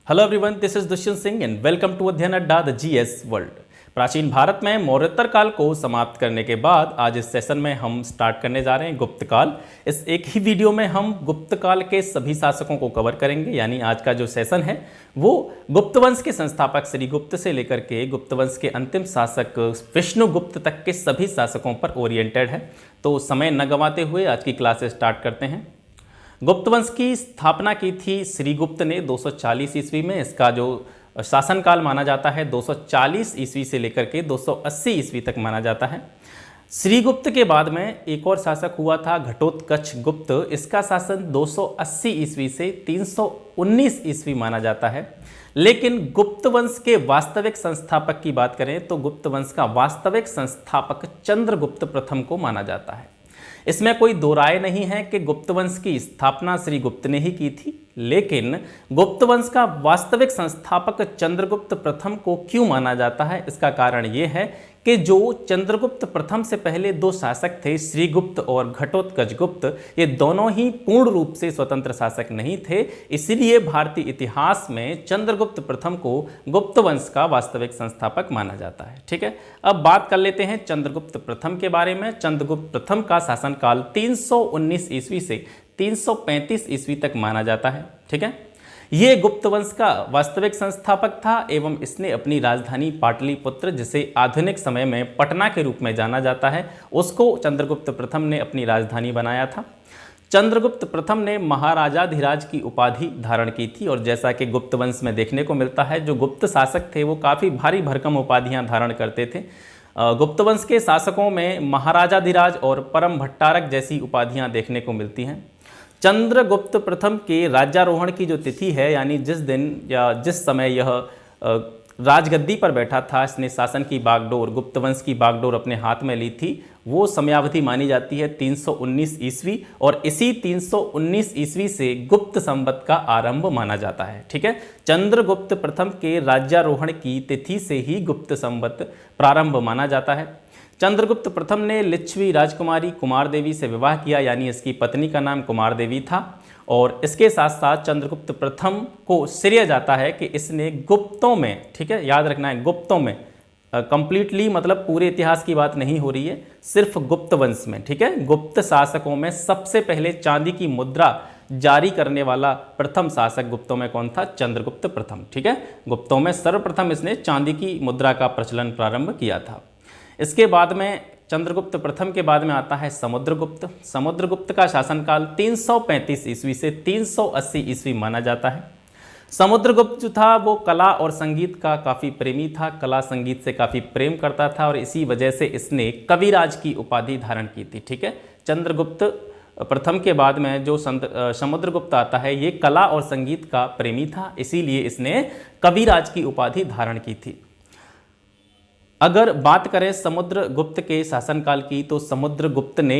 Hello everyone, this is Dushyant Singh and welcome to Adhyayan Adda the GS world. प्राचीन भारत में मौर्योत्तर काल को समाप्त करने के बाद आज इस सेशन में हम स्टार्ट करने जा रहे हैं गुप्त काल। इस एक ही वीडियो में हम गुप्त काल के सभी शासकों को कवर करेंगे। यानी आज का जो सेशन है वो गुप्त वंश के संस्थापक श्रीगुप्त से लेकर के गुप्त वंश के अंतिम शासक विष्णुगुप्त तक के सभी शासकों पर ओरिएंटेड है। तो समय न गंवाते हुए आज की क्लास स्टार्ट करते हैं। गुप्त वंश की स्थापना की थी श्रीगुप्त ने 240 ईस्वी में। इसका जो शासनकाल माना जाता है 240 ईस्वी से लेकर के 280 ईस्वी तक माना जाता है। श्रीगुप्त के बाद में एक और शासक हुआ था घटोत्कच गुप्त। इसका शासन 280 ईस्वी से 319 ईस्वी माना जाता है। लेकिन गुप्त वंश के वास्तविक संस्थापक की बात करें तो गुप्त वंश का वास्तविक संस्थापक चंद्रगुप्त प्रथम को माना जाता है। इसमें कोई दो राय नहीं है कि गुप्त वंश की स्थापना श्रीगुप्त ने ही की थी। लेकिन गुप्त वंश का वास्तविक संस्थापक चंद्रगुप्त प्रथम को क्यों माना जाता है, इसका कारण ये है कि जो चंद्रगुप्त प्रथम से पहले दो शासक थे श्रीगुप्त और घटोत्कच गुप्त, ये दोनों ही पूर्ण रूप से स्वतंत्र शासक नहीं थे। इसलिए भारतीय इतिहास में चंद्रगुप्त प्रथम को गुप्त वंश का वास्तविक संस्थापक माना जाता है। ठीक है, अब बात कर लेते हैं चंद्रगुप्त प्रथम के बारे में। चंद्रगुप्त प्रथम का शासनकाल 319 ईस्वी से 335 ईस्वी तक माना जाता है। ठीक है, ये गुप्त वंश का वास्तविक संस्थापक था एवं इसने अपनी राजधानी पाटलिपुत्र, जिसे आधुनिक समय में पटना के रूप में जाना जाता है, उसको चंद्रगुप्त प्रथम ने अपनी राजधानी बनाया था। चंद्रगुप्त प्रथम ने महाराजाधिराज की उपाधि धारण की थी। और जैसा कि गुप्त वंश में देखने को मिलता है, जो गुप्त शासक थे वो काफ़ी भारी भरकम उपाधियां धारण करते थे। गुप्त वंश के शासकों में महाराजाधिराज और परम भट्टारक जैसी उपाधियां देखने को मिलती हैं। चंद्रगुप्त प्रथम के राज्यारोहण की जो तिथि है, यानी जिस दिन या जिस समय यह राजगद्दी पर बैठा था, इसने शासन की बागडोर, गुप्त वंश की बागडोर अपने हाथ में ली थी, वो समयावधि मानी जाती है 319 ईस्वी। और इसी 319 ईस्वी से गुप्त संवत का आरंभ माना जाता है। ठीक है, चंद्रगुप्त प्रथम के राज्यारोहण की तिथि से ही गुप्त संवत प्रारंभ माना जाता है। चंद्रगुप्त प्रथम ने लिच्छवी राजकुमारी कुमार देवी से विवाह किया, यानी इसकी पत्नी का नाम कुमार देवी था। और इसके साथ साथ चंद्रगुप्त प्रथम को श्रेय जाता है कि इसने गुप्तों में, ठीक है याद रखना है, गुप्तों में, कंप्लीटली मतलब पूरे इतिहास की बात नहीं हो रही है, सिर्फ गुप्त वंश में, ठीक है, गुप्त शासकों में सबसे पहले चांदी की मुद्रा जारी करने वाला प्रथम शासक गुप्तों में कौन था? चंद्रगुप्त प्रथम। ठीक है, गुप्तों में सर्वप्रथम इसने चांदी की मुद्रा का प्रचलन प्रारंभ किया था। इसके बाद में चंद्रगुप्त प्रथम के बाद में आता है समुद्रगुप्त। समुद्रगुप्त का शासनकाल 335 ईस्वी से 380 ईस्वी माना जाता है। समुद्रगुप्त जो था वो कला और संगीत का काफ़ी प्रेमी था, कला संगीत से काफ़ी प्रेम करता था और इसी वजह से इसने कविराज की उपाधि धारण की थी। ठीक है, चंद्रगुप्त प्रथम के बाद में जो समुद्रगुप्त आता है ये कला और संगीत का प्रेमी था, इसीलिए इसने कविराज की उपाधि धारण की थी। अगर बात करें समुद्रगुप्त के शासनकाल की तो समुद्रगुप्त ने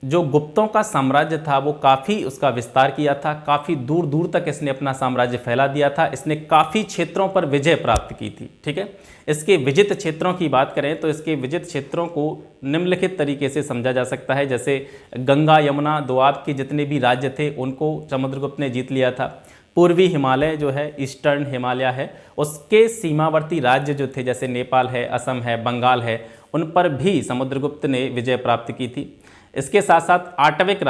जो गुप्तों का साम्राज्य था वो काफ़ी उसका विस्तार किया था, काफ़ी दूर दूर तक इसने अपना साम्राज्य फैला दिया था। इसने काफ़ी क्षेत्रों पर विजय प्राप्त की थी। ठीक है, इसके विजित क्षेत्रों की बात करें तो इसके विजित क्षेत्रों को निम्नलिखित तरीके से समझा जा सकता है। जैसे गंगा यमुना दोआब के जितने भी राज्य थे उनको समुद्रगुप्त ने जीत लिया था। पूर्वी हिमालय जो है, ईस्टर्न हिमालय है, उसके सीमावर्ती राज्य जो थे जैसे नेपाल है, असम है, बंगाल है, उन पर भी समुद्रगुप्त ने विजय प्राप्त की थी। इसके साथ साथ आटविक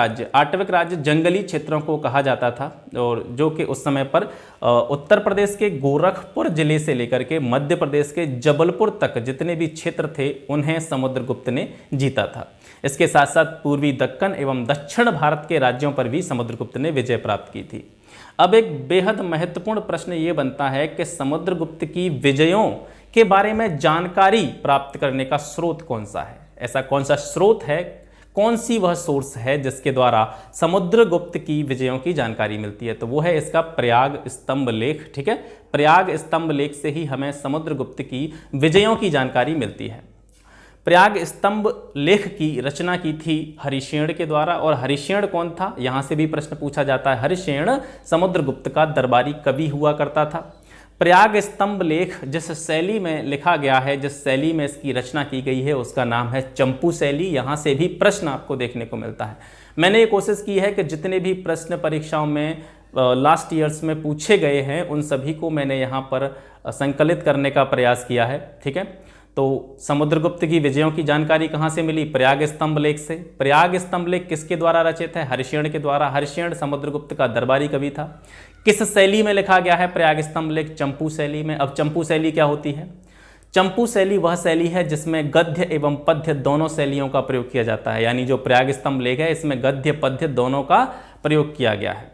राज्य जंगली क्षेत्रों को कहा जाता था और जो कि उस समय पर उत्तर प्रदेश के गोरखपुर जिले से लेकर के मध्य प्रदेश के जबलपुर तक जितने भी क्षेत्र थे उन्हें समुद्रगुप्त ने जीता था। इसके साथ साथ पूर्वी दक्कन एवं दक्षिण भारत के राज्यों पर भी समुद्रगुप्त ने विजय प्राप्त की थी। अब एक बेहद महत्वपूर्ण प्रश्न ये बनता है कि समुद्रगुप्त की विजयों के बारे में जानकारी प्राप्त करने का स्रोत कौन सा है? ऐसा कौन सा स्रोत है, कौन सी वह सोर्स है जिसके द्वारा समुद्रगुप्त की विजयों की जानकारी मिलती है? तो वो है इसका प्रयाग स्तंभ लेख। ठीक है, प्रयाग स्तंभ लेख से ही हमें समुद्रगुप्त की विजयों की जानकारी मिलती है। प्रयाग स्तंभ लेख की रचना की थी हरिशेन के द्वारा। और हरिशेन कौन था, यहाँ से भी प्रश्न पूछा जाता है। हरिशेन समुद्रगुप्त का दरबारी कवि हुआ करता था। प्रयाग स्तंभ लेख जिस शैली में लिखा गया है, जिस शैली में इसकी रचना की गई है, उसका नाम है चंपू शैली। यहाँ से भी प्रश्न आपको देखने को मिलता है। मैंने ये कोशिश की है कि जितने भी प्रश्न परीक्षाओं में लास्ट ईयर्स में पूछे गए हैं उन सभी को मैंने यहाँ पर संकलित करने का प्रयास किया है। ठीक है, तो समुद्रगुप्त की विजयों की जानकारी कहाँ से मिली? प्रयाग स्तंभ लेख से। प्रयाग स्तंभ लेख किसके द्वारा रचित है? हरिशेन के द्वारा। हरिशेन समुद्रगुप्त का दरबारी कवि था। किस शैली में लिखा गया है प्रयाग स्तंभ लेख? चंपू शैली में। अब चंपू शैली क्या होती है? चंपू शैली वह शैली है जिसमें गद्य एवं पद्य दोनों शैलियों का प्रयोग किया जाता है। यानी जो प्रयाग स्तंभ लेख है इसमें गद्य पद्य दोनों का प्रयोग किया गया है।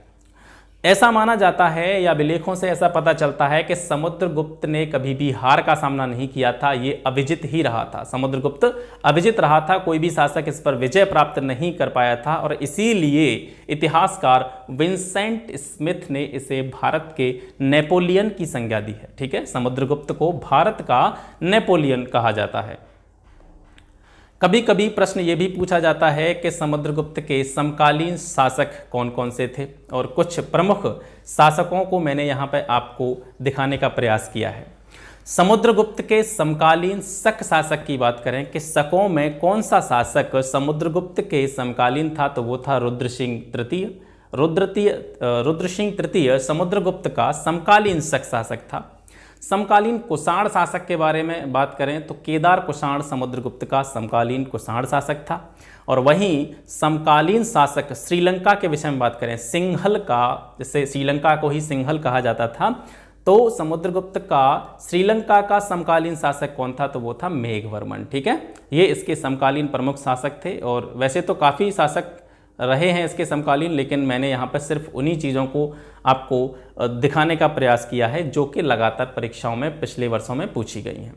ऐसा माना जाता है या अभिलेखों से ऐसा पता चलता है कि समुद्रगुप्त ने कभी भी हार का सामना नहीं किया था, ये अविजित ही रहा था। समुद्रगुप्त अविजित रहा था, कोई भी शासक इस पर विजय प्राप्त नहीं कर पाया था और इसीलिए इतिहासकार विंसेंट स्मिथ ने इसे भारत के नेपोलियन की संज्ञा दी है। ठीक है, समुद्रगुप्त को भारत का नेपोलियन कहा जाता है। कभी कभी प्रश्न ये भी पूछा जाता है कि समुद्रगुप्त के समकालीन शासक कौन कौन से थे, और कुछ प्रमुख शासकों को मैंने यहाँ पर आपको दिखाने का प्रयास किया है। समुद्रगुप्त के समकालीन शक शासक की बात करें कि शकों में कौन सा शासक समुद्रगुप्त के समकालीन था, तो वो था रुद्रसिंह तृतीय। रुद्रसिंह तृतीय समुद्रगुप्त का समकालीन शक शासक था। समकालीन कुषाण शासक के बारे में बात करें तो केदार कुषाण समुद्रगुप्त का समकालीन कुषाण शासक था। और वहीं समकालीन शासक श्रीलंका के विषय में बात करें, सिंहल का, जैसे श्रीलंका को ही सिंहल कहा जाता था, तो समुद्रगुप्त का श्रीलंका का समकालीन शासक कौन था, तो वो था मेघवर्मन। ठीक है, ये इसके समकालीन प्रमुख शासक थे। और वैसे तो काफ़ी शासक रहे हैं इसके समकालीन, लेकिन मैंने यहाँ पर सिर्फ उन्हीं चीज़ों को आपको दिखाने का प्रयास किया है जो कि लगातार परीक्षाओं में पिछले वर्षों में पूछी गई हैं।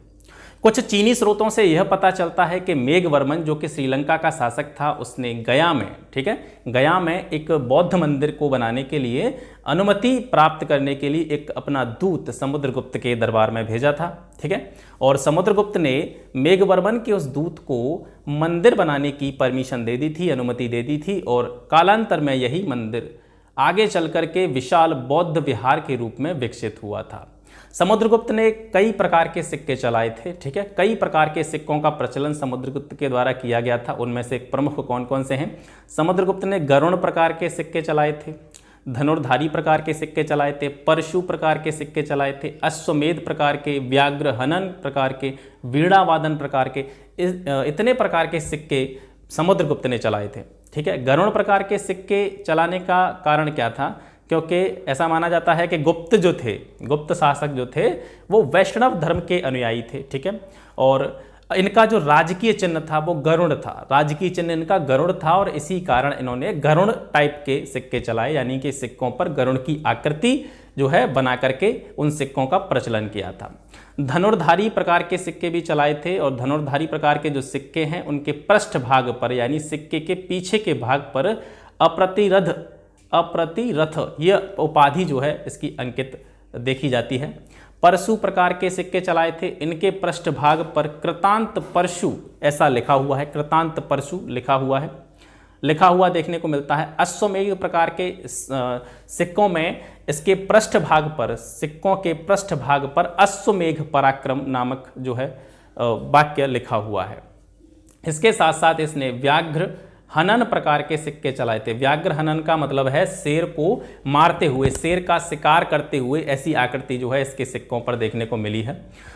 कुछ चीनी स्रोतों से यह पता चलता है कि मेघवर्मन जो कि श्रीलंका का शासक था, उसने गया में, ठीक है, गया में एक बौद्ध मंदिर को बनाने के लिए अनुमति प्राप्त करने के लिए एक अपना दूत समुद्रगुप्त के दरबार में भेजा था। ठीक है, और समुद्रगुप्त ने मेघवर्मन के उस दूत को मंदिर बनाने की परमिशन दे दी थी, अनुमति दे दी थी, और कालांतर में यही मंदिर आगे चल कर के विशाल बौद्ध विहार के रूप में विकसित हुआ था। समुद्रगुप्त ने कई प्रकार के सिक्के चलाए थे। ठीक है, कई प्रकार के सिक्कों का प्रचलन समुद्रगुप्त के द्वारा किया गया था। उनमें से प्रमुख कौन कौन से हैं? समुद्रगुप्त ने गरुण प्रकार के सिक्के चलाए थे, धनुर्धारी प्रकार के सिक्के चलाए थे, परशु प्रकार के सिक्के चलाए थे, अश्वमेध प्रकार के, व्याघ्र हनन प्रकार के, वीणा वादन प्रकार के, इतने प्रकार के सिक्के समुद्रगुप्त ने चलाए थे। ठीक है, गरुण प्रकार के सिक्के चलाने का कारण क्या था? क्योंकि ऐसा माना जाता है कि गुप्त जो थे, गुप्त शासक जो थे, वो वैष्णव धर्म के अनुयायी थे। ठीक है, और इनका जो राजकीय चिन्ह था वो गरुड़ था, राजकीय चिन्ह इनका गरुड़ था, और इसी कारण इन्होंने गरुड़ टाइप के सिक्के चलाए, यानी कि सिक्कों पर गरुड़ की आकृति जो है बना करके उन सिक्कों का प्रचलन किया था। धनुर्धारी प्रकार के सिक्के भी चलाए थे, और धनुर्धारी प्रकार के जो सिक्के हैं उनके पृष्ठ भाग पर, यानी सिक्के के पीछे के भाग पर अप्रतिरथ यह उपाधि जो है इसकी अंकित देखी जाती है। परशु प्रकार के सिक्के चलाए थे, इनके पृष्ठ भाग पर कृतांत परशु ऐसा लिखा हुआ है, कृतांत परशु लिखा हुआ देखने को मिलता है। अश्वमेध प्रकार के सिक्कों में इसके पृष्ठ भाग पर, सिक्कों के पृष्ठ भाग पर अश्वमेघ पराक्रम नामक जो है वाक्य लिखा हुआ है। इसके साथ साथ इसने व्याघ्र हनन प्रकार के सिक्के चलाए थे। व्याघ्र हनन का मतलब है शेर को मारते हुए, शेर का शिकार करते हुए, ऐसी आकृति जो है इसके सिक्कों पर देखने को मिली है।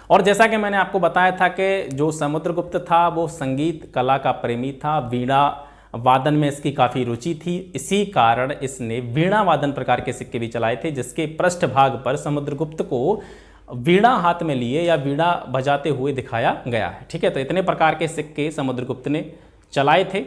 और जैसा कि मैंने आपको बताया था कि जो समुद्रगुप्त था वो संगीत कला का प्रेमी था, वीणा वादन में इसकी काफ़ी रुचि थी, इसी कारण इसने वीणा वादन प्रकार के सिक्के भी चलाए थे, जिसके पृष्ठ भाग पर समुद्रगुप्त को वीणा हाथ में लिए या वीणा बजाते हुए दिखाया गया है। ठीक है, तो इतने प्रकार के सिक्के समुद्रगुप्त ने चलाए थे।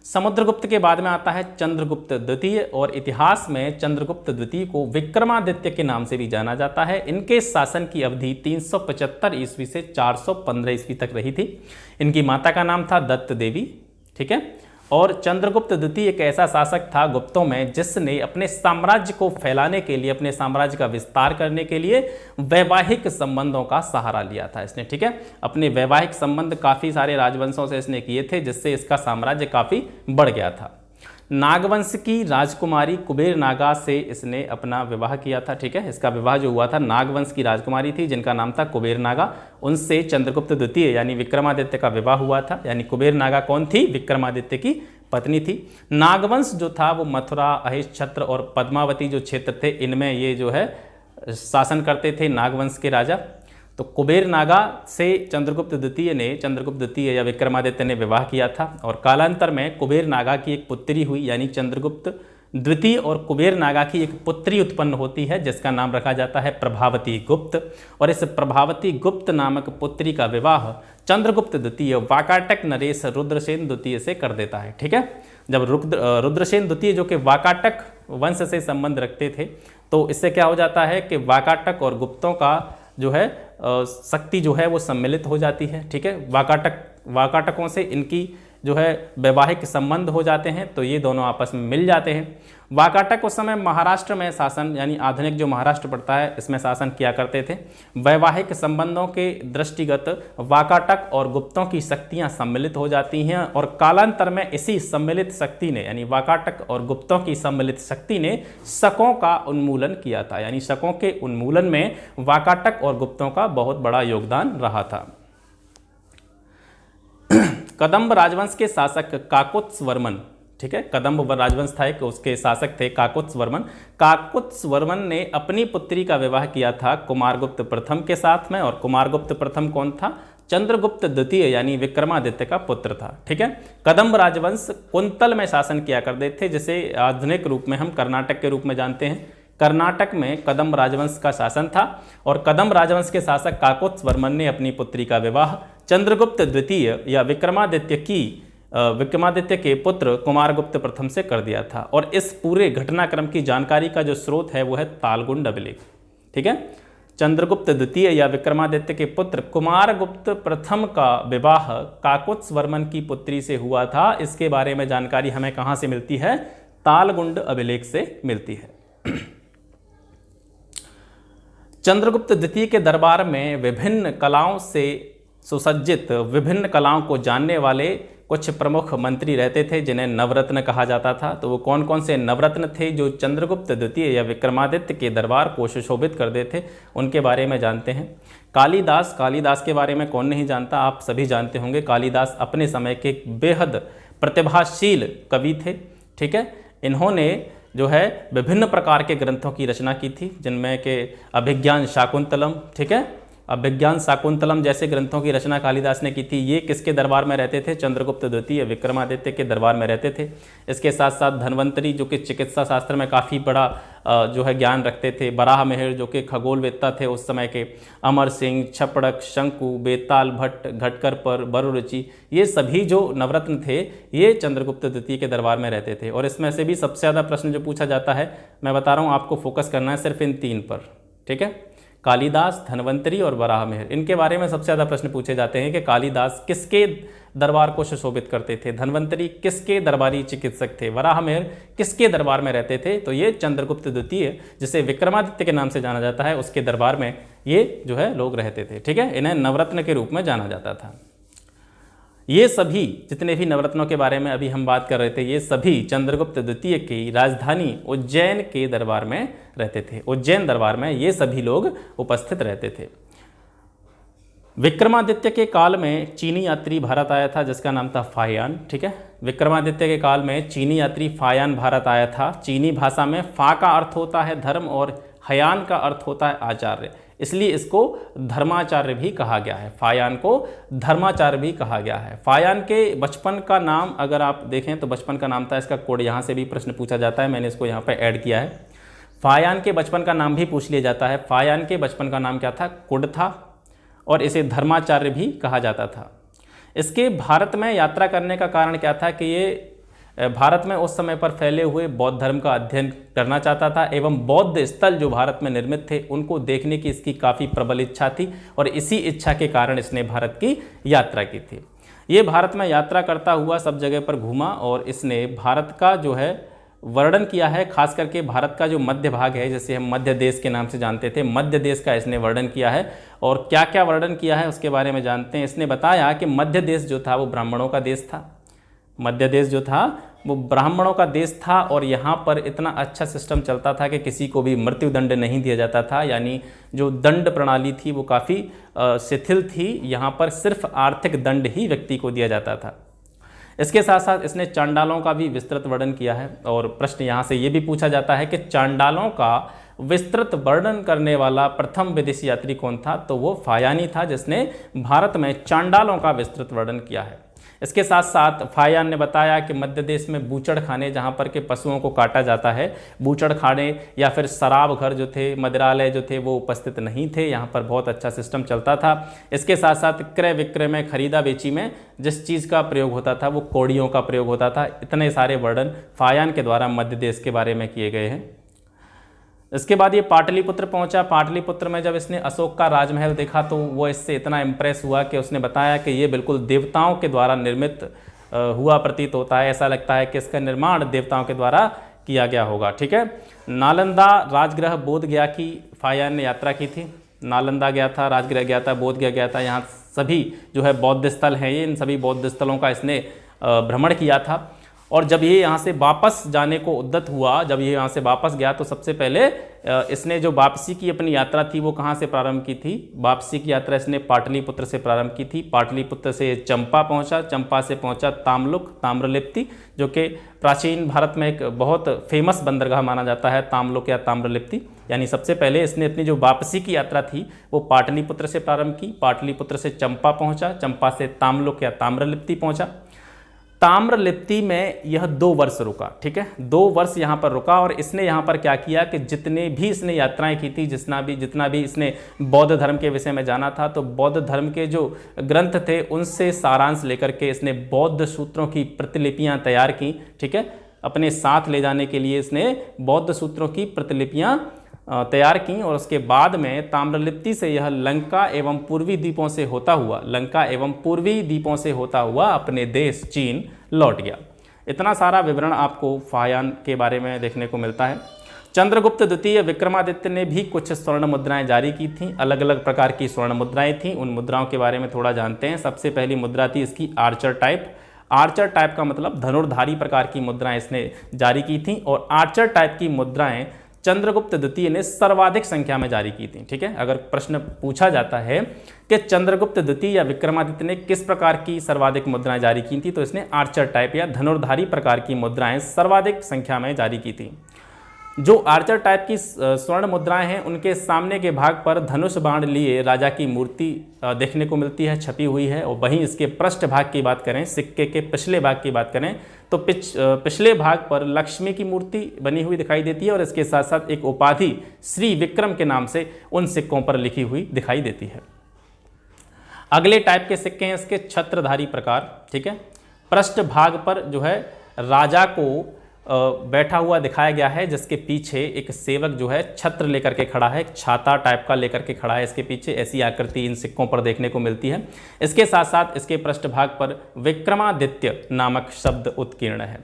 समुद्रगुप्त के बाद में आता है चंद्रगुप्त द्वितीय, और इतिहास में चंद्रगुप्त द्वितीय को विक्रमादित्य के नाम से भी जाना जाता है। इनके शासन की अवधि 375 ईस्वी से 415 ईस्वी तक रही थी। इनकी माता का नाम था दत्त देवी। ठीक है, और चंद्रगुप्त द्वितीय एक ऐसा शासक था गुप्तों में जिसने अपने साम्राज्य को फैलाने के लिए, अपने साम्राज्य का विस्तार करने के लिए वैवाहिक संबंधों का सहारा लिया था इसने। ठीक है, अपने वैवाहिक संबंध काफ़ी सारे राजवंशों से इसने किए थे, जिससे इसका साम्राज्य काफ़ी बढ़ गया था। नागवंश की राजकुमारी कुबेर नागा से इसने अपना विवाह किया था। ठीक है, इसका विवाह जो हुआ था नागवंश की राजकुमारी थी जिनका नाम था कुबेर नागा, उनसे चंद्रगुप्त द्वितीय यानी विक्रमादित्य का विवाह हुआ था। यानी कुबेर नागा कौन थी? विक्रमादित्य की पत्नी थी। नागवंश जो था वो मथुरा, अहिच्छत्र और पद्मावती जो क्षेत्र थे इनमें ये जो है शासन करते थे नागवंश के राजा। तो कुबेर नागा से चंद्रगुप्त द्वितीय या विक्रमादित्य ने विवाह किया था और कालांतर में कुबेर नागा की एक पुत्री हुई, यानी चंद्रगुप्त द्वितीय और कुबेर नागा की एक पुत्री उत्पन्न होती है जिसका नाम रखा जाता है प्रभावती गुप्त। और इस प्रभावती गुप्त नामक पुत्री का विवाह चंद्रगुप्त द्वितीय वाकाटक नरेश रुद्रसेन द्वितीय से कर देता है। ठीक है, जब रुद्रसेन द्वितीय जो कि वाकाटक वंश से संबंध रखते थे तो इससे क्या हो जाता है कि वाकाटक और गुप्तों का जो है शक्ति जो है वो सम्मिलित हो जाती है। ठीक है, वाकाटकों से इनकी जो है वैवाहिक संबंध हो जाते हैं तो ये दोनों आपस में मिल जाते हैं। वाकाटक उस समय महाराष्ट्र में शासन, यानी आधुनिक जो महाराष्ट्र पड़ता है इसमें शासन किया करते थे। वैवाहिक संबंधों के दृष्टिगत वाकाटक और गुप्तों की शक्तियां सम्मिलित हो जाती हैं और कालांतर में इसी सम्मिलित शक्ति ने, यानी वाकाटक और गुप्तों की सम्मिलित शक्ति ने शकों का उन्मूलन किया था। यानी शकों के उन्मूलन में वाकाटक और गुप्तों का बहुत बड़ा योगदान रहा था। कदंब राजवंश के शासक काकुत्स्वर्मन, ठीक है, कदंब राजवंश था कि उसके शासक थे काकुत्स्वर्मन। काकुत्स्वर्मन ने अपनी पुत्री का विवाह किया था कुमारगुप्त प्रथम के साथ में, और कुमारगुप्त प्रथम कौन था? चंद्रगुप्त द्वितीय यानी विक्रमादित्य का पुत्र था। ठीक है, कदंब राजवंश कुंतल में शासन किया करते थे, जिसे आधुनिक रूप में हम कर्नाटक के रूप में जानते हैं। कर्नाटक में कदंब राजवंश का शासन था और कदंब राजवंश के शासक काकुत्स्वर्मन ने अपनी पुत्री का विवाह चंद्रगुप्त द्वितीय या विक्रमादित्य के पुत्र कुमारगुप्त प्रथम से कर दिया था। और इस पूरे घटनाक्रम की जानकारी का जो स्रोत है वो है तालगुंड अभिलेख। ठीक है, चंद्रगुप्त द्वितीय या विक्रमादित्य के पुत्र कुमारगुप्त प्रथम का विवाह काकुत्स्वर्मन की पुत्री से हुआ था। इसके बारे में जानकारी हमें कहाँ से मिलती है? तालगुंड अभिलेख से मिलती है। चंद्रगुप्त द्वितीय के दरबार में विभिन्न कलाओं से सुसज्जित, विभिन्न कलाओं को जानने वाले कुछ प्रमुख मंत्री रहते थे जिन्हें नवरत्न कहा जाता था। तो वो कौन कौन से नवरत्न थे जो चंद्रगुप्त द्वितीय या विक्रमादित्य के दरबार को सुशोभित कर देते थे, उनके बारे में जानते हैं। कालिदास के बारे में कौन नहीं जानता, आप सभी जानते होंगे। कालिदास अपने समय के बेहद प्रतिभाशील कवि थे। ठीक है, इन्होंने जो है विभिन्न प्रकार के ग्रंथों की रचना की थी, जिनमें के अभिज्ञान शाकुंतलम, ठीक है, अभिज्ञान शाकुंतलम जैसे ग्रंथों की रचना कालिदास ने की थी। ये किसके दरबार में रहते थे? चंद्रगुप्त द्वितीय विक्रमादित्य के दरबार में रहते थे। इसके साथ साथ धन्वंतरी जो कि चिकित्सा शास्त्र में काफ़ी बड़ा जो है ज्ञान रखते थे, बराह मिहिर जो कि खगोलवेत्ता थे उस समय के, अमर सिंह, छपड़क, शंकु, बेताल भट्ट, घटकर पर, बरुरुचि, ये सभी जो नवरत्न थे ये चंद्रगुप्त द्वितीय के दरबार में रहते थे। और इसमें से भी सबसे ज़्यादा प्रश्न जो पूछा जाता है, मैं बता रहा हूँ आपको फोकस करना है सिर्फ इन तीन पर। ठीक है, कालिदास, धन्वंतरी और बराह मिहिर, इनके बारे में सबसे ज़्यादा प्रश्न पूछे जाते हैं कि कालिदास किसके दरबार को सुशोभित करते थे, धन्वंतरी किसके दरबारी चिकित्सक थे, बराह मिहिर किसके दरबार में रहते थे? तो ये चंद्रगुप्त द्वितीय, जिसे विक्रमादित्य के नाम से जाना जाता है, उसके दरबार में ये जो है लोग रहते थे। ठीक है, इन्हें नवरत्न के रूप में जाना जाता था। ये सभी जितने भी नवरत्नों के बारे में अभी हम बात कर रहे थे, ये सभी चंद्रगुप्त द्वितीय की राजधानी उज्जैन के दरबार में रहते थे। उज्जैन दरबार में ये सभी लोग उपस्थित रहते थे। विक्रमादित्य के काल में चीनी यात्री भारत आया था जिसका नाम था फायान। ठीक है, विक्रमादित्य के काल में चीनी यात्री फायान भारत आया था। चीनी भाषा में फा का अर्थ होता है धर्म और हयान का अर्थ होता है आचार्य, इसलिए इसको धर्माचार्य भी कहा गया है। फायान को धर्माचार्य भी कहा गया है। फायान के बचपन का नाम अगर आप देखें तो बचपन का नाम था, इसका कोड यहाँ से भी प्रश्न पूछा जाता है, मैंने इसको यहाँ पे ऐड किया है। फायान के बचपन का नाम भी पूछ लिया जाता है। फायान के बचपन का नाम क्या था? कुड था, और इसे धर्माचार्य भी कहा जाता था। इसके भारत में यात्रा करने का कारण क्या था कि ये भारत में उस समय पर फैले हुए बौद्ध धर्म का अध्ययन करना चाहता था एवं बौद्ध स्थल जो भारत में निर्मित थे उनको देखने की इसकी काफ़ी प्रबल इच्छा थी और इसी इच्छा के कारण इसने भारत की यात्रा की थी। ये भारत में यात्रा करता हुआ सब जगह पर घूमा और इसने भारत का जो है वर्णन किया है, खास करके भारत का जो मध्य भाग है जिसे हम मध्य देश के नाम से जानते थे, मध्य देश का इसने वर्णन किया है। और क्या क्या वर्णन किया है उसके बारे में जानते हैं। इसने बताया कि मध्य देश जो था वो ब्राह्मणों का देश था। मध्य देश जो था वो ब्राह्मणों का देश था और यहाँ पर इतना अच्छा सिस्टम चलता था कि किसी को भी मृत्यु दंड नहीं दिया जाता था, यानी जो दंड प्रणाली थी वो काफ़ी शिथिल थी। यहाँ पर सिर्फ आर्थिक दंड ही व्यक्ति को दिया जाता था। इसके साथ साथ इसने चांडालों का भी विस्तृत वर्णन किया है। और प्रश्न यहाँ से ये भी पूछा जाता है कि चांडालों का विस्तृत वर्णन करने वाला प्रथम विदेशी यात्री कौन था, तो वो फायानी था, जिसने भारत में चांडालों का विस्तृत वर्णन किया है। इसके साथ साथ फायान ने बताया कि मध्य देश में बूचड़ खाने, जहाँ पर के पशुओं को काटा जाता है, बूचड़ खाने या फिर शराब घर जो थे, मदिरालय जो थे, वो उपस्थित नहीं थे। यहाँ पर बहुत अच्छा सिस्टम चलता था। इसके साथ साथ क्रय विक्रय में, खरीदा बेची में जिस चीज़ का प्रयोग होता था वो कौड़ियों का प्रयोग होता था। इतने सारे वर्णन फायान के द्वारा मध्य देश के बारे में किए गए हैं। इसके बाद ये पाटलिपुत्र पहुंचा। पाटलिपुत्र में जब इसने अशोक का राजमहल देखा तो वो इससे इतना इम्प्रेस हुआ कि उसने बताया कि ये बिल्कुल देवताओं के द्वारा निर्मित हुआ प्रतीत होता है। ऐसा लगता है कि इसका निर्माण देवताओं के द्वारा किया गया होगा। ठीक है। नालंदा, राजगृह, बोध गया की फायान ने यात्रा की थी। नालंदा गया था, राजगृह गया था, बोध गया गया था। यहाँ सभी जो है बौद्ध स्थल हैं, ये इन सभी बौद्ध स्थलों का इसने भ्रमण किया था। और जब ये यहाँ से वापस जाने को उद्यत हुआ, जब ये यहाँ से वापस गया तो सबसे पहले इसने जो वापसी की अपनी यात्रा थी वो कहाँ से प्रारंभ की थी? वापसी की यात्रा इसने पाटलिपुत्र से प्रारंभ की थी। पाटलिपुत्र से चंपा पहुँचा, चंपा से पहुँचा ताम्लुक, ताम्रलिप्ति, जो कि प्राचीन भारत में एक बहुत फेमस बंदरगाह माना जाता है, ताम्लुक या ताम्रलिप्ति। यानी सबसे पहले इसने अपनी जो वापसी की यात्रा थी वो पाटलिपुत्र से प्रारंभ की। पाटलिपुत्र से चंपा पहुँचा, चंपा से ताम्लुक या ताम्रलिप्ति पहुँचा। ताम्रलिप्ति में यह 2 वर्ष रुका। ठीक है, 2 वर्ष यहाँ पर रुका। और इसने यहाँ पर क्या किया कि जितने भी इसने यात्राएं की थी, जितना भी इसने बौद्ध धर्म के विषय में जाना था, तो बौद्ध धर्म के जो ग्रंथ थे उनसे सारांश लेकर के इसने बौद्ध सूत्रों की प्रतिलिपियाँ तैयार की। ठीक है, अपने साथ ले जाने के लिए इसने बौद्ध सूत्रों की प्रतिलिपियाँ तैयार की। और उसके बाद में ताम्रलिप्ति से यह लंका एवं पूर्वी द्वीपों से होता हुआ अपने देश चीन लौट गया। इतना सारा विवरण आपको फायान के बारे में देखने को मिलता है। चंद्रगुप्त द्वितीय विक्रमादित्य ने भी कुछ स्वर्ण मुद्राएं जारी की थीं। अलग अलग प्रकार की स्वर्ण मुद्राएं थीं। उन मुद्राओं के बारे में थोड़ा जानते हैं। सबसे पहली मुद्रा थी इसकी आर्चर टाइप। आर्चर टाइप का मतलब धनुर्धारी प्रकार की मुद्राएं इसने जारी की थीं। और आर्चर टाइप की मुद्राएं चंद्रगुप्त द्वितीय ने सर्वाधिक संख्या में जारी की थी। ठीक है, अगर प्रश्न पूछा जाता है कि चंद्रगुप्त द्वितीय या विक्रमादित्य ने किस प्रकार की सर्वाधिक मुद्राएं जारी की थी, तो इसने आर्चर टाइप या धनुर्धारी प्रकार की मुद्राएं सर्वाधिक संख्या में जारी की थी। जो आर्चर टाइप की स्वर्ण मुद्राएं हैं उनके सामने के भाग पर धनुष बाण लिए राजा की मूर्ति देखने को मिलती है, छपी हुई है। और वहीं इसके पृष्ठ भाग की बात करें, सिक्के के पिछले भाग की बात करें, तो पिछले भाग पर लक्ष्मी की मूर्ति बनी हुई दिखाई देती है। और इसके साथ साथ एक उपाधि श्री विक्रम के नाम से उन सिक्कों पर लिखी हुई दिखाई देती है। अगले टाइप के सिक्के हैं इसके छत्रधारी प्रकार। ठीक है, पृष्ठ भाग पर जो है राजा को बैठा हुआ दिखाया गया है, जिसके पीछे एक सेवक जो है छत्र लेकर के खड़ा है, एक छाता टाइप का लेकर के खड़ा है इसके पीछे। ऐसी आकृति इन सिक्कों पर देखने को मिलती है। इसके साथ साथ इसके पृष्ठभाग पर विक्रमादित्य नामक शब्द उत्कीर्ण है।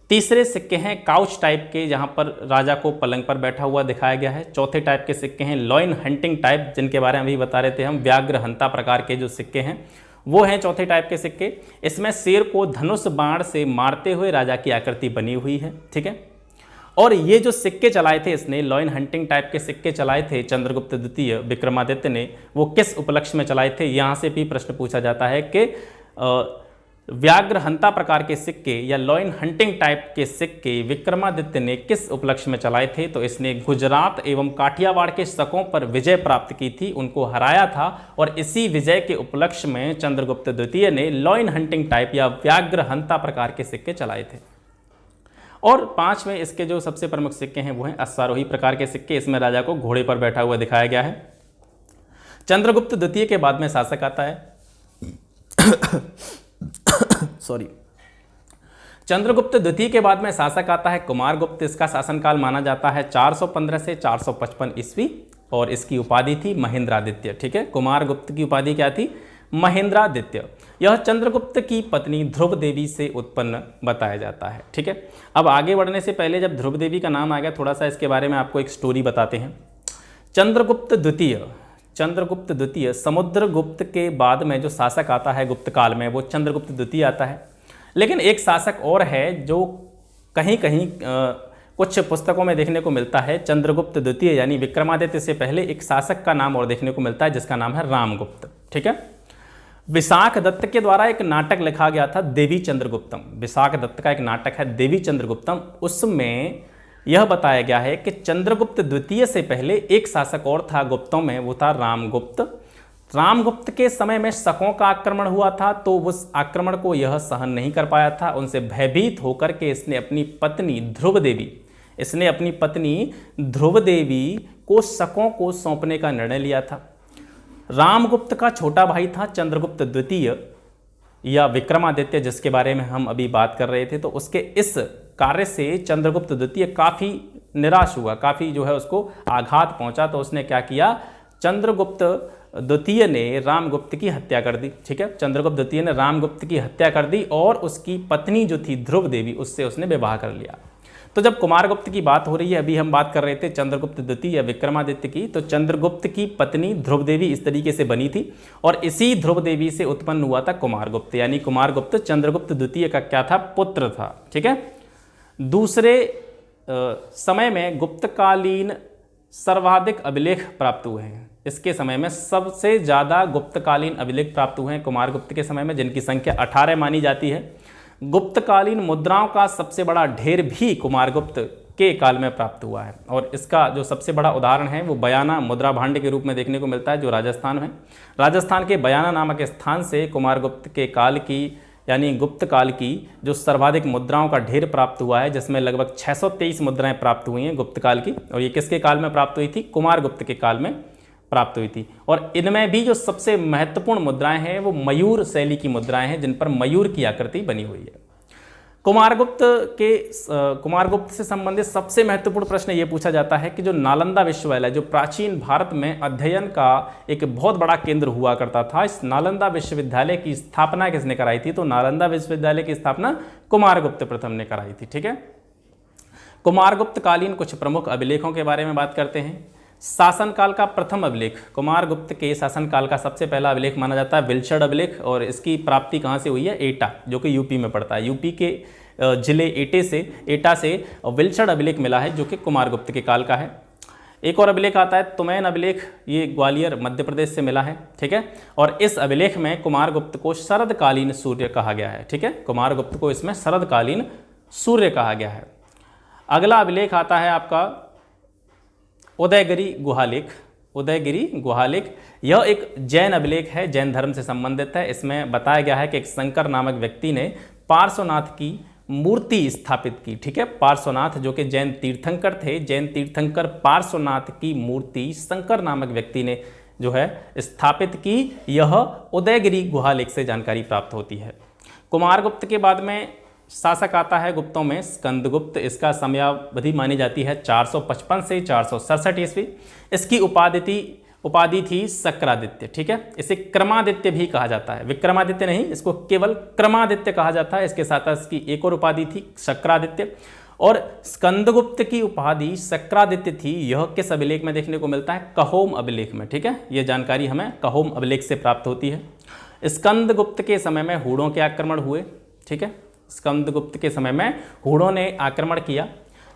तीसरे सिक्के हैं काउच टाइप के, जहां पर राजा को पलंग पर बैठा हुआ दिखाया गया है। चौथे टाइप के सिक्के हैं लॉइन हंटिंग टाइप, जिनके बारे में अभी बता रहे थे हम, व्याघ्र हंता प्रकार के जो सिक्के हैं वो हैं चौथे टाइप के सिक्के। इसमें शेर को धनुष बाण से मारते हुए राजा की आकृति बनी हुई है। ठीक है, और ये जो सिक्के चलाए थे इसने, लॉइन हंटिंग टाइप के सिक्के चलाए थे चंद्रगुप्त द्वितीय विक्रमादित्य ने, वो किस उपलक्ष्य में चलाए थे? यहाँ से भी प्रश्न पूछा जाता है कि व्याघ्र हंता प्रकार के सिक्के या लॉइन हंटिंग टाइप के सिक्के विक्रमादित्य ने किस उपलक्ष्य में चलाए थे? तो इसने गुजरात एवं काठियावाड़ के शकों पर विजय प्राप्त की थी, उनको हराया था। और इसी विजय के उपलक्ष्य में चंद्रगुप्त द्वितीय ने लॉइन हंटिंग टाइप या व्याघ्र हंता प्रकार के सिक्के चलाए थे। और 5वें इसके जो सबसे प्रमुख सिक्के हैं वो हैं अश्वारोही प्रकार के सिक्के। इसमें राजा को घोड़े पर बैठा हुआ दिखाया गया है। चंद्रगुप्त द्वितीय के बाद में शासक आता है चंद्रगुप्त द्वितीय के बाद में शासक आता है कुमारगुप्त। इसका शासनकाल माना जाता है 415 से 455 ईस्वी और इसकी उपाधि थी महेंद्रादित्य। ठीक है, कुमारगुप्त की उपाधि क्या थी? महेंद्रादित्य। यह चंद्रगुप्त की पत्नी ध्रुव देवी से उत्पन्न बताया जाता है। ठीक है, अब आगे बढ़ने से पहले जब ध्रुव देवी का नाम आ गया, थोड़ा सा इसके बारे में आपको एक स्टोरी बताते हैं। चंद्रगुप्त द्वितीय समुद्रगुप्त के बाद में जो शासक आता है गुप्त काल में, वो चंद्रगुप्त द्वितीय आता है। लेकिन एक शासक और है जो कहीं कहीं कुछ पुस्तकों में देखने को मिलता है। चंद्रगुप्त द्वितीय यानी विक्रमादित्य से पहले एक शासक का नाम और देखने को मिलता है, जिसका नाम है रामगुप्त। ठीक है, विशाख दत्त के द्वारा एक नाटक लिखा गया था देवी चंद्रगुप्तम। विशाख दत्त का एक नाटक है देवी चंद्रगुप्तम। उसमें यह बताया गया है कि चंद्रगुप्त द्वितीय से पहले एक शासक और था गुप्तों में, वो था रामगुप्त। रामगुप्त के समय में शकों का आक्रमण हुआ था, तो उस आक्रमण को यह सहन नहीं कर पाया था। उनसे भयभीत होकर के इसने अपनी पत्नी ध्रुव देवी को शकों को सौंपने का निर्णय लिया था। रामगुप्त का छोटा भाई था चंद्रगुप्त द्वितीय या विक्रमादित्य, जिसके बारे में हम अभी बात कर रहे थे। तो उसके इस कार्य से चंद्रगुप्त द्वितीय काफ़ी निराश हुआ, काफ़ी जो है उसको आघात पहुंचा। तो उसने क्या किया, चंद्रगुप्त द्वितीय ने रामगुप्त की हत्या कर दी। ठीक है, चंद्रगुप्त द्वितीय ने रामगुप्त की हत्या कर दी और उसकी पत्नी जो थी ध्रुव देवी, उससे उसने विवाह कर लिया। तो जब कुमारगुप्त की बात हो रही है, अभी हम बात कर रहे थे चंद्रगुप्त द्वितीय या विक्रमादित्य की, तो चंद्रगुप्त की पत्नी ध्रुव देवी इस तरीके से बनी थी और इसी ध्रुव देवी से उत्पन्न हुआ था कुमारगुप्त, यानी कुमारगुप्त चंद्रगुप्त द्वितीय का क्या था, पुत्र था। ठीक है, दूसरे समय में गुप्तकालीन सर्वाधिक अभिलेख प्राप्त हुए हैं। इसके समय में सबसे ज़्यादा गुप्तकालीन अभिलेख प्राप्त हुए हैं कुमारगुप्त के समय में, जिनकी संख्या 18 मानी जाती है। गुप्तकालीन मुद्राओं का सबसे बड़ा ढेर भी कुमारगुप्त के काल में प्राप्त हुआ है और इसका जो सबसे बड़ा उदाहरण है वो बयाना मुद्रा भांड के रूप में देखने को मिलता है, जो राजस्थान में। राजस्थान के बयाना नामक स्थान से कुमारगुप्त के काल की यानी गुप्त काल की जो सर्वाधिक मुद्राओं का ढेर प्राप्त हुआ है, जिसमें लगभग 623 मुद्राएं प्राप्त हुई हैं गुप्त काल की। और ये किसके काल में प्राप्त हुई थी, कुमारगुप्त के काल में प्राप्त हुई थी। और इनमें भी जो सबसे महत्वपूर्ण मुद्राएं हैं वो मयूर शैली की मुद्राएं हैं, जिन पर मयूर की आकृति बनी हुई है। कुमारगुप्त से संबंधित सबसे महत्वपूर्ण प्रश्न ये पूछा जाता है कि जो नालंदा विश्वविद्यालय, जो प्राचीन भारत में अध्ययन का एक बहुत बड़ा केंद्र हुआ करता था, इस नालंदा विश्वविद्यालय की स्थापना किसने कराई थी, तो नालंदा विश्वविद्यालय की स्थापना कुमारगुप्त प्रथम ने कराई थी। ठीक है, कुमारगुप्त कालीन कुछ प्रमुख अभिलेखों के बारे में बात करते हैं। शासनकाल का प्रथम अभिलेख, कुमारगुप्त के शासनकाल का सबसे पहला अभिलेख माना जाता है विल्शड अभिलेख, और इसकी प्राप्ति कहाँ से हुई है, एटा, जो कि यूपी में पड़ता है। यूपी के जिले एटा से विल्शड अभिलेख मिला है, जो कि कुमारगुप्त के काल का है। एक और अभिलेख आता है तुमैन अभिलेख, ये ग्वालियर मध्य प्रदेश से मिला है। ठीक है, और इस अभिलेख में कुमारगुप्त को शरदकालीन सूर्य कहा गया है। ठीक है, कुमारगुप्त को इसमें शरदकालीन सूर्य कहा गया है। अगला अभिलेख आता है आपका उदयगिरी गुहालेख। उदयगिरी गुहालेख यह एक जैन अभिलेख है, जैन धर्म से संबंधित है। इसमें बताया गया है कि एक शंकर नामक व्यक्ति ने पार्श्वनाथ की मूर्ति स्थापित की। ठीक है, पार्श्वनाथ जो कि जैन तीर्थंकर थे, जैन तीर्थंकर पार्श्वनाथ की मूर्ति शंकर नामक व्यक्ति ने जो है स्थापित की। यह उदयगिरी गुहालेख से जानकारी प्राप्त होती है। कुमारगुप्त के बाद में शासक आता है गुप्तों में स्कंदगुप्त। इसका समयावधि मानी जाती है 455 से 467 ईस्वी। इसकी उपाधि थी शक्रादित्य। ठीक है, इसे क्रमादित्य भी कहा जाता है, विक्रमादित्य नहीं, इसको केवल क्रमादित्य कहा जाता है। इसके साथ इसकी एक और उपाधि थी शक्रादित्य, और स्कंदगुप्त की उपाधि शक्रादित्य थी। यह किस अभिलेख में देखने को मिलता है, कहोम अभिलेख में। ठीक है, यह जानकारी हमें कहोम अभिलेख से प्राप्त होती है। स्कंदगुप्त के समय में हूणों के आक्रमण हुए। ठीक है, स्कंदगुप्त के समय में हूणों ने आक्रमण किया,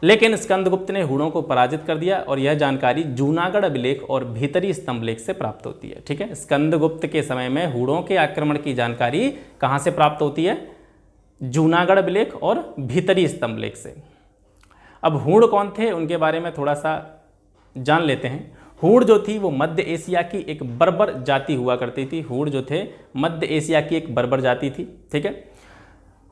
लेकिन स्कंदगुप्त ने हूणों को पराजित कर दिया, और यह जानकारी जूनागढ़ अभिलेख और भीतरी स्तंभ लेख से प्राप्त होती है। ठीक है, स्कंदगुप्त के समय में हूणों के आक्रमण की जानकारी कहाँ से प्राप्त होती है, जूनागढ़ अभिलेख और भीतरी स्तंभ लेख से। अब हूण कौन थे, उनके बारे में थोड़ा सा जान लेते हैं। हूण जो थी वो मध्य एशिया की एक बर्बर जाति हुआ करती थी। हूण जो थे मध्य एशिया की एक बर्बर जाति थी। ठीक है,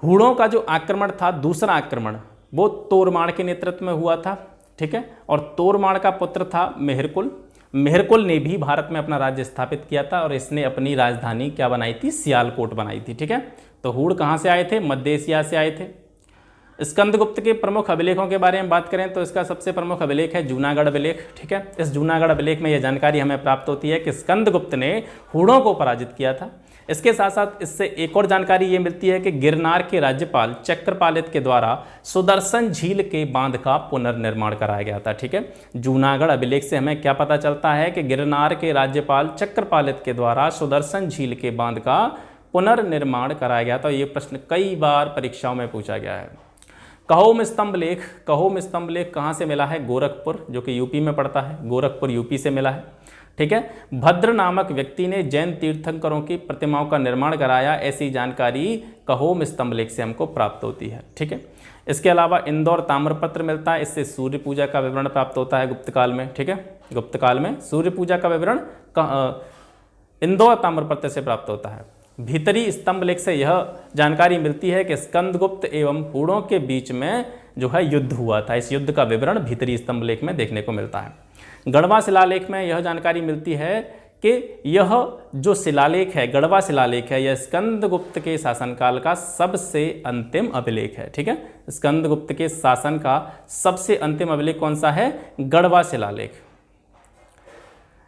हूणों का जो आक्रमण था, दूसरा आक्रमण, वो तोरमाण के नेतृत्व में हुआ था। ठीक है, और तोरमाण का पुत्र था मेहरकुल। मेहरकुल ने भी भारत में अपना राज्य स्थापित किया था, और इसने अपनी राजधानी क्या बनाई थी, सियालकोट बनाई थी। ठीक है, तो हूण कहाँ से आए थे, मध्य एशिया से आए थे। स्कंदगुप्त के प्रमुख अभिलेखों के बारे में बात करें तो इसका सबसे प्रमुख अभिलेख है जूनागढ़ अभिलेख। ठीक है, इस जूनागढ़ अभिलेख में यह जानकारी हमें प्राप्त होती है कि स्कंदगुप्त ने हूणों को पराजित किया था। इसके साथ साथ इससे एक और जानकारी ये मिलती है कि गिरनार के राज्यपाल चक्रपालित के द्वारा सुदर्शन झील के बांध का पुनर्निर्माण कराया गया था। ठीक है, जूनागढ़ अभिलेख से हमें क्या पता चलता है कि गिरनार के राज्यपाल चक्रपालित के द्वारा सुदर्शन झील के बांध का पुनर्निर्माण कराया गया था। ये प्रश्न कई बार परीक्षाओं में पूछा गया है। कहोम स्तंभ लेख, कहोम स्तंभ लेख कहाँ से मिला है, गोरखपुर, जो कि यूपी में पड़ता है। गोरखपुर यूपी से मिला है। ठीक है। भद्र नामक व्यक्ति ने जैन तीर्थंकरों की प्रतिमाओं का निर्माण कराया, ऐसी जानकारी कहोम स्तंभलेख से हमको प्राप्त होती है। ठीक है। इसके अलावा इंदौर ताम्रपत्र मिलता है, इससे सूर्य पूजा का विवरण प्राप्त होता है गुप्त काल में। ठीक है। गुप्त काल में सूर्य पूजा का विवरण इंदौर ताम्रपत्र से प्राप्त होता है। भीतरी स्तंभलेख से यह जानकारी मिलती है कि स्कंदगुप्त एवं हूणों के बीच में जो है युद्ध हुआ था। इस युद्ध का विवरण भीतरी स्तंभलेख में देखने को मिलता है। गढ़वा शिलालेख में यह जानकारी मिलती है कि यह जो शिलालेख है, गढ़वा शिलालेख है, यह स्कंदगुप्त के शासनकाल का सबसे अंतिम अभिलेख है। ठीक है। स्कंदगुप्त के शासन का सबसे अंतिम अभिलेख कौन सा है? गढ़वा शिलालेख।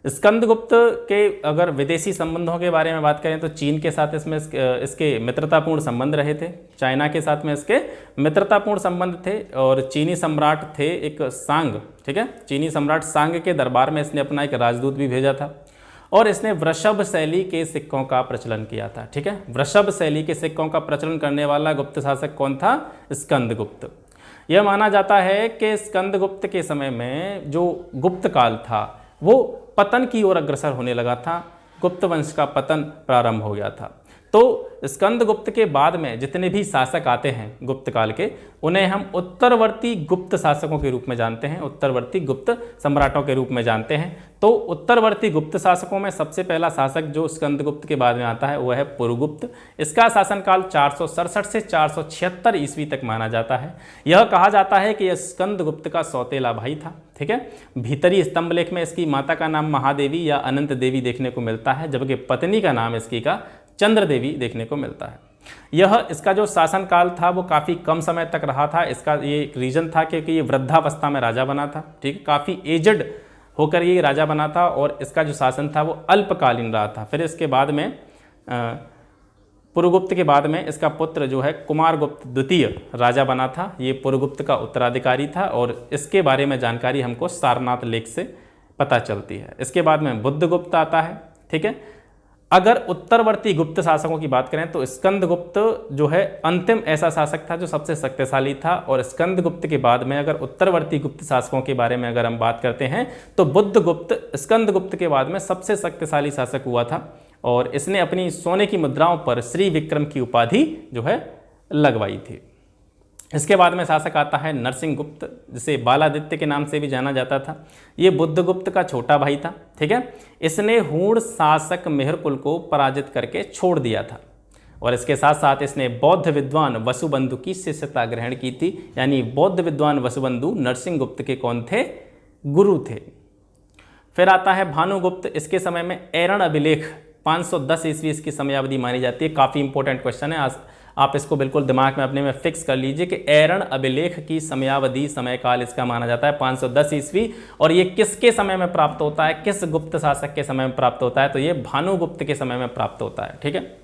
स्कंदगुप्त के अगर विदेशी संबंधों के बारे में बात करें तो चीन के साथ इसमें इसके मित्रतापूर्ण संबंध रहे थे, चाइना के साथ में इसके मित्रतापूर्ण संबंध थे, और चीनी सम्राट थे एक सांग। ठीक है। चीनी सम्राट सांग के दरबार में इसने अपना एक राजदूत भी भेजा था, और इसने वृषभ शैली के सिक्कों का प्रचलन किया था। ठीक है। वृषभ शैली के सिक्कों का प्रचलन करने वाला गुप्त शासक कौन था? स्कंदगुप्त। यह माना जाता है कि स्कंदगुप्त के समय में जो गुप्त काल था वो पतन की ओर अग्रसर होने लगा था, गुप्त वंश का पतन प्रारंभ हो गया था। तो स्कंदगुप्त के बाद में जितने भी शासक आते हैं गुप्त काल के, उन्हें हम उत्तरवर्ती गुप्त शासकों के रूप में जानते हैं, उत्तरवर्ती गुप्त सम्राटों के रूप में जानते हैं। तो उत्तरवर्ती गुप्त शासकों में सबसे पहला शासक जो स्कंदगुप्त के बाद में आता है वह है पुरुगुप्त। इसका शासनकाल 467 से 476 ईस्वी तक माना जाता है। यह कहा जाता है कि यह स्कंदगुप्त का सौतेला भाई था। ठीक है। भीतरी स्तंभलेख में इसकी माता का नाम महादेवी या अनंत देवी देखने को मिलता है, जबकि पत्नी का नाम इसकी का चंद्र देवी देखने को मिलता है। यह इसका जो शासनकाल था वो काफ़ी कम समय तक रहा था। इसका ये एक रीज़न था क्योंकि ये वृद्धावस्था में राजा बना था। ठीक है। काफ़ी एजड होकर ये राजा बना था, और इसका जो शासन था वो अल्पकालीन रहा था। फिर इसके बाद में पुरुगुप्त के बाद में इसका पुत्र जो है कुमारगुप्त द्वितीय राजा बना था। ये पुरुगुप्त का उत्तराधिकारी था, और इसके बारे में जानकारी हमको सारनाथ लेख से पता चलती है। इसके बाद में बुद्धगुप्त आता है। ठीक है। अगर उत्तरवर्ती गुप्त शासकों की बात करें तो स्कंदगुप्त जो है अंतिम ऐसा शासक था जो सबसे शक्तिशाली था, और स्कंदगुप्त के बाद में अगर उत्तरवर्ती गुप्त शासकों के बारे में अगर हम बात करते हैं तो बुद्धगुप्त स्कंदगुप्त के बाद में सबसे शक्तिशाली शासक हुआ था, और इसने अपनी सोने की मुद्राओं पर श्री विक्रम की उपाधि जो है लगवाई थी। इसके बाद में शासक आता है नरसिंहगुप्त, जिसे बालादित्य के नाम से भी जाना जाता था। ये बुद्धगुप्त का छोटा भाई था। ठीक है। इसने हूण शासक मेहरकुल को पराजित करके छोड़ दिया था, और इसके साथ साथ इसने बौद्ध विद्वान वसुबंधु की शिष्यता ग्रहण की थी। यानी बौद्ध विद्वान वसुबंधु नरसिंहगुप्त के कौन थे? गुरु थे। फिर आता है भानुगुप्त। इसके समय में एरण अभिलेख 510 ईस्वी इसकी समयावधि मानी जाती है। काफ़ी इंपॉर्टेंट क्वेश्चन है, आज आप इसको बिल्कुल दिमाग में अपने में फिक्स कर लीजिए कि एरण अभिलेख की समयावधि, समयकाल इसका माना जाता है 510 ईस्वी। और ये किसके समय में प्राप्त होता है? किस गुप्त शासक के समय में प्राप्त होता है? तो ये भानुगुप्त के समय में प्राप्त होता है। ठीक है।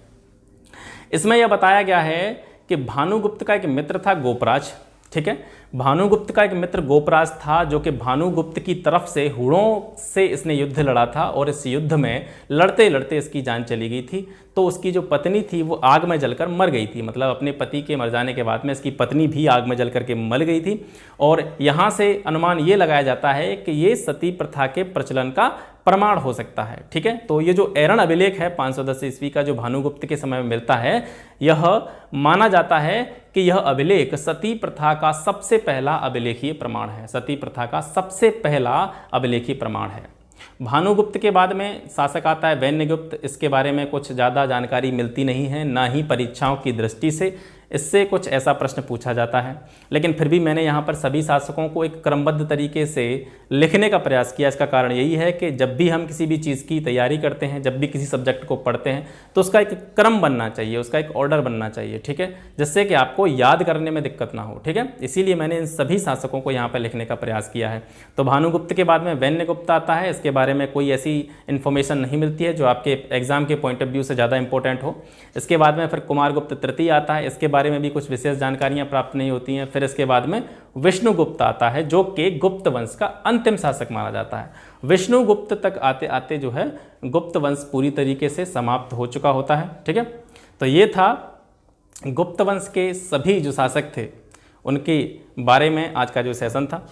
इसमें यह बताया गया है कि भानुगुप्त का एक मित्र था गोपराज। ठीक है। भानुगुप्त का एक मित्र गोपराज था, जो कि भानुगुप्त की तरफ से हूणों से इसने युद्ध लड़ा था, और इस युद्ध में लड़ते लड़ते इसकी जान चली गई थी। तो उसकी जो पत्नी थी वो आग में जलकर मर गई थी। मतलब अपने पति के मर जाने के बाद में इसकी पत्नी भी आग में जल करके मर गई थी, और यहाँ से अनुमान ये लगाया जाता है कि ये सती प्रथा के प्रचलन का प्रमाण हो सकता है। ठीक है। तो ये जो एरण अभिलेख है 510 ईस्वी का, जो भानुगुप्त के समय में मिलता है, यह माना जाता है कि यह अभिलेख सती प्रथा का सबसे पहला अभिलेखीय प्रमाण है। सती प्रथा का सबसे पहला अभिलेखीय प्रमाण है। भानुगुप्त के बाद में शासक आता है वैन्यगुप्त। इसके बारे में कुछ ज़्यादा जानकारी मिलती नहीं है, ना ही परीक्षाओं की दृष्टि से इससे कुछ ऐसा प्रश्न पूछा जाता है। लेकिन फिर भी मैंने यहाँ पर सभी शासकों को एक क्रमबद्ध तरीके से लिखने का प्रयास किया। इसका कारण यही है कि जब भी हम किसी भी चीज़ की तैयारी करते हैं, जब भी किसी सब्जेक्ट को पढ़ते हैं, तो उसका एक क्रम बनना चाहिए, उसका एक ऑर्डर बनना चाहिए। ठीक है। जिससे कि आपको याद करने में दिक्कत ना हो। ठीक है। इसीलिए मैंने इन सभी शासकों को यहाँ पर लिखने का प्रयास किया है। तो भानुगुप्त के बाद में वैन्यगुप्त आता है। इसके बारे में कोई ऐसी इन्फॉर्मेशन नहीं मिलती है जो आपके एग्जाम के पॉइंट ऑफ व्यू से ज़्यादा इंपॉर्टेंट हो। इसके बाद में फिर कुमारगुप्त तृतीय आता है। इसके बारे में भी कुछ विशेष जानकारियां प्राप्त नहीं होती हैं। फिर इसके बाद में विष्णुगुप्त आता है, जो कि गुप्त वंश का अंतिम शासक माना जाता है। विष्णुगुप्त तक आते आते जो है गुप्त वंश पूरी तरीके से समाप्त हो चुका होता है। ठीक है। तो ये था गुप्त वंश के सभी जो शासक थे उनके बारे में आज का जो सेशन था।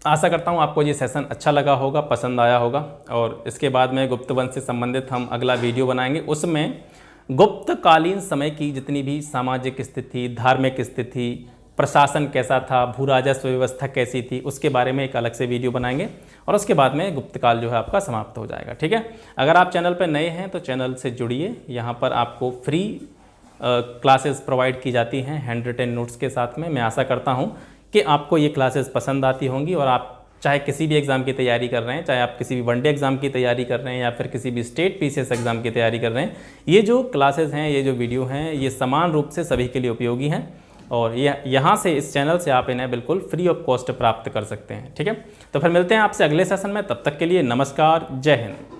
आशा करता हूँ आपको ये सेशन अच्छा लगा होगा, पसंद आया होगा। और इसके बाद में गुप्त वंश से संबंधित हम अगला वीडियो बनाएंगे, उसमें गुप्तकालीन समय की जितनी भी सामाजिक स्थिति, धार्मिक स्थिति, प्रशासन कैसा था, भू राजस्व व्यवस्था कैसी थी, उसके बारे में एक अलग से वीडियो बनाएंगे। और उसके बाद में गुप्तकाल जो है आपका समाप्त हो जाएगा। ठीक है, अगर आप चैनल पर नए हैं तो चैनल से जुड़िए। यहाँ पर आपको फ्री क्लासेस प्रोवाइड की जाती हैं हैंड रिटन नोट्स के साथ में। मैं आशा करता हूँ कि आपको ये क्लासेस पसंद आती होंगी और आप चाहे किसी भी एग्ज़ाम की तैयारी कर रहे हैं, चाहे आप किसी भी वनडे एग्ज़ाम की तैयारी कर रहे हैं या फिर किसी भी स्टेट पीसीएस एग्ज़ाम की तैयारी कर रहे हैं, ये जो क्लासेस हैं, ये जो वीडियो हैं, ये समान रूप से सभी के लिए उपयोगी हैं। और ये यहाँ से, इस चैनल से आप इन्हें बिल्कुल फ्री ऑफ कॉस्ट प्राप्त कर सकते हैं। ठीक है, तो फिर मिलते हैं आपसे अगले सेशन में। तब तक के लिए नमस्कार, जय हिंद।